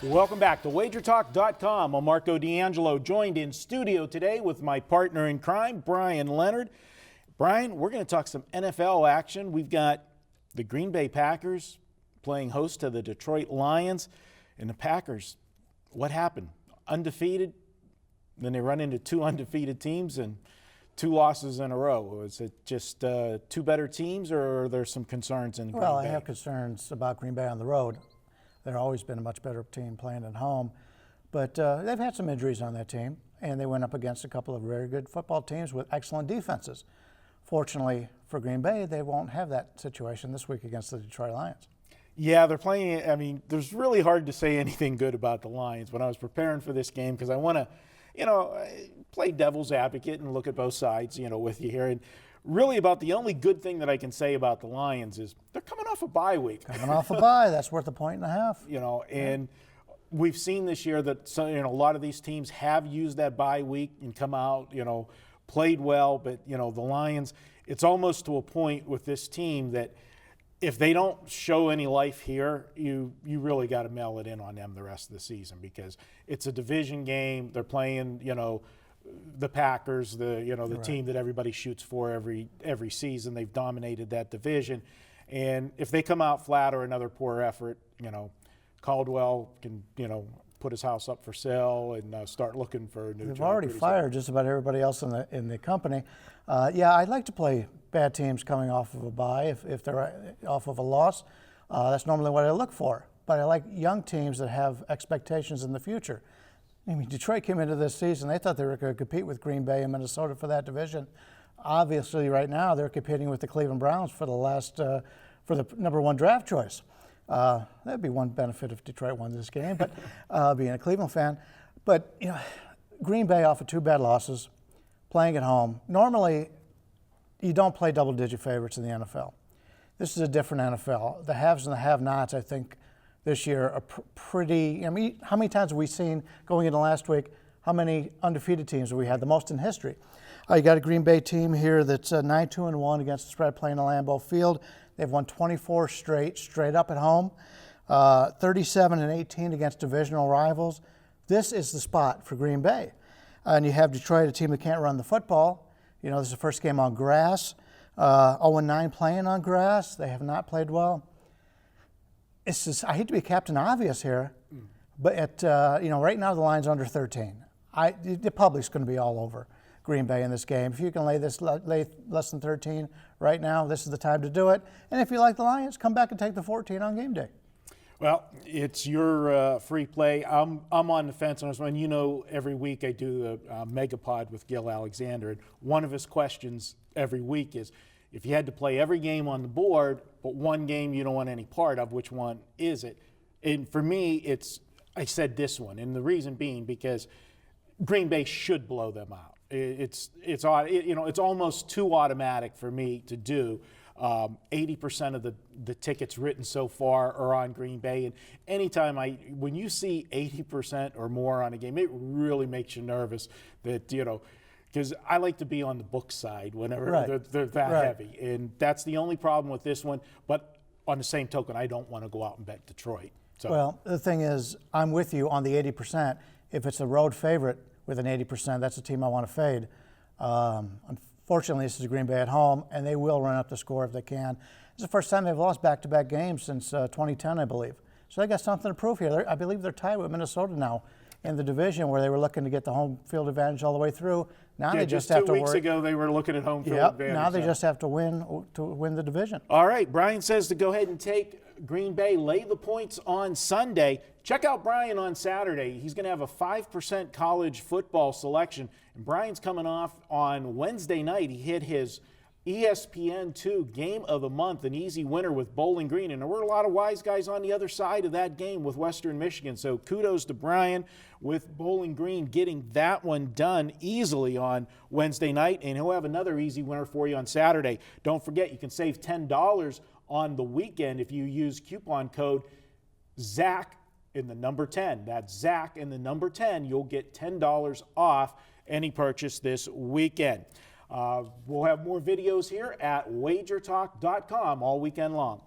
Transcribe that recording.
Welcome back to WagerTalk.com. I'm Marco D'Angelo, joined in studio today with my partner in crime, Bryan Leonard. Bryan, we're going to talk some NFL action. We've got the Green Bay Packers playing host to the Detroit Lions. And the Packers, what happened? Undefeated, then they run into two undefeated teams and two losses in a row. Is it just two better teams, or are there some concerns in Green Bay? Well, I have concerns about Green Bay on the road. They've always been a much better team playing at home. But they've had some injuries on that team, and they went up against a couple of very good football teams with excellent defenses. Fortunately for Green Bay, they won't have that situation this week against the Detroit Lions. Yeah, they're playing. I mean, there's really hard to say anything good about the Lions when I was preparing for this game, because I want to, play devil's advocate and look at both sides, with you here. And really about the only good thing that I can say about the Lions is they're coming off a bye week. Coming off a bye, that's worth a point and a half. And we've seen this year that a lot of these teams have used that bye week and come out, played well. But, the Lions, it's almost to a point with this team that if they don't show any life here, you really got to mail it in on them the rest of the season, because it's a division game. They're playing, the Packers, the Right. team that everybody shoots for every season. They've dominated that division. And if they come out flat or another poor effort, Caldwell can, put his house up for sale and start looking for a new job. They've already fired just about everybody else in the company. I'd like to play bad teams coming off of a bye if they're off of a loss. That's normally what I look for. But I like young teams that have expectations in the future. I mean, Detroit came into this season, they thought they were going to compete with Green Bay and Minnesota for that division. Obviously, right now, they're competing with the Cleveland Browns for the number one draft choice. That'd be one benefit if Detroit won this game, but being a Cleveland fan. But, Green Bay off of two bad losses, playing at home. Normally, you don't play double-digit favorites in the NFL. This is a different NFL. The haves and the have-nots, I think, this year are pretty. I mean, how many times have we seen going into last week? How many undefeated teams have we had? The most in history. You got a Green Bay team here that's 9-2-1 against the spread playing at Lambeau Field. They've won 24 straight up at home, 37-18 against divisional rivals. This is the spot for Green Bay. And you have Detroit, a team that can't run the football. This is the first game on grass. 0-9 playing on grass. They have not played well. It's just, I hate to be Captain Obvious here, but right now the line's under 13. The public's going to be all over Green Bay in this game. If you can lay less than 13 right now, this is the time to do it. And if you like the Lions, come back and take the 14 on game day. Well, it's your free play. I'm on the fence on this one. Every week I do the Megapod with Gil Alexander, and one of his questions every week is, if you had to play every game on the board, but one game you don't want any part of, which one is it? And for me, I said this one, and the reason being because Green Bay should blow them out. It's almost too automatic for me to do. 80% of the tickets written so far are on Green Bay, and anytime when you see 80% or more on a game, it really makes you nervous that because I like to be on the book side whenever they're that heavy. And that's the only problem with this one. But on the same token, I don't want to go out and bet Detroit. So. Well, the thing is, I'm with you on the 80%. If it's a road favorite with an 80%, that's a team I want to fade. Unfortunately, this is Green Bay at home, and they will run up the score if they can. It's the first time they've lost back-to-back games since 2010, I believe. So they got something to prove here. I believe they're tied with Minnesota now in the division, where they were looking to get the home field advantage all the way through. Now they just have to 2 weeks ago they were looking at home field advantage. Now they just have to win the division. All right, Bryan says to go ahead and take Green Bay, lay the points on Sunday. Check out Bryan on Saturday. He's going to have a 5% college football selection. And Bryan's coming off on Wednesday night. He hit his ESPN2 Game of the Month, an easy winner with Bowling Green. And there were a lot of wise guys on the other side of that game with Western Michigan. So kudos to Bryan with Bowling Green getting that one done easily on Wednesday night. And he'll have another easy winner for you on Saturday. Don't forget, you can save $10 on the weekend if you use coupon code ZACH in the number 10. That's ZACH in the number 10. You'll get $10 off any purchase this weekend. We'll have more videos here at WagerTalk.com all weekend long.